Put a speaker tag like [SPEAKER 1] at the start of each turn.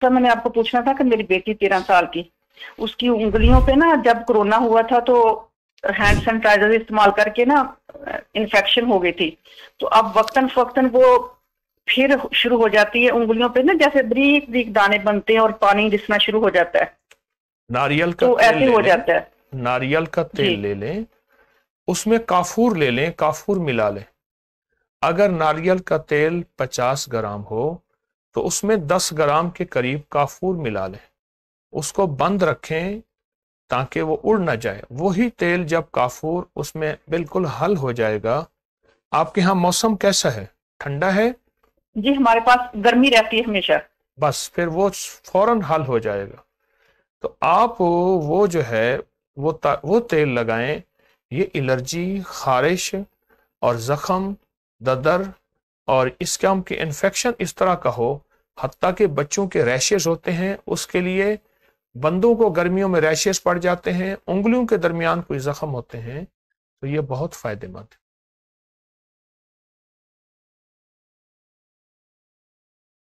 [SPEAKER 1] Sir मैंने आपको पूछना था कि मेरी बेटी 13 साल की, उसकी उंगलियों पे ना जब कोरोना हुआ था तो हैंड सैनिटाइजर इस्तेमाल करके ना इन्फेक्शन हो गई थी। तो अब वक्तन फक्तन वो फिर शुरू हो जाती है उंगलियों पे ना, जैसे बारीक बारीक दाने बनते हैं और पानी रिसना शुरू हो जाता है।
[SPEAKER 2] नारियल का
[SPEAKER 1] तो
[SPEAKER 2] तेल
[SPEAKER 1] ऐसे
[SPEAKER 2] ले
[SPEAKER 1] हो
[SPEAKER 2] लें।
[SPEAKER 1] जाता है।
[SPEAKER 2] नारियल का
[SPEAKER 1] जी।
[SPEAKER 2] तेल ले लें, उसमें काफूर ले लें, काफूर मिला लें। अगर नारियल का तेल 50 ग्राम हो तो उसमें 10 ग्राम के करीब काफूर मिला लें। उसको बंद रखें ताकि वो उड़ ना जाए। वही तेल जब काफूर उसमें बिल्कुल हल हो जाएगा। आपके यहाँ मौसम कैसा है? ठंडा है?
[SPEAKER 1] जी हमारे पास गर्मी रहती है हमेशा।
[SPEAKER 2] बस फिर वो फौरन हल हो जाएगा। तो आप वो जो है वो तेल लगाएं। ये एलर्जी, खारिश और जख्म, दर्द और इस काम के इन्फेक्शन इस तरह का हो, हत्ता के बच्चों के रैशेस होते हैं उसके लिए, बंदों को गर्मियों में रैशेस पड़ जाते हैं, उंगलियों के दरमियान कोई जख्म होते हैं, तो ये बहुत फायदेमंद है।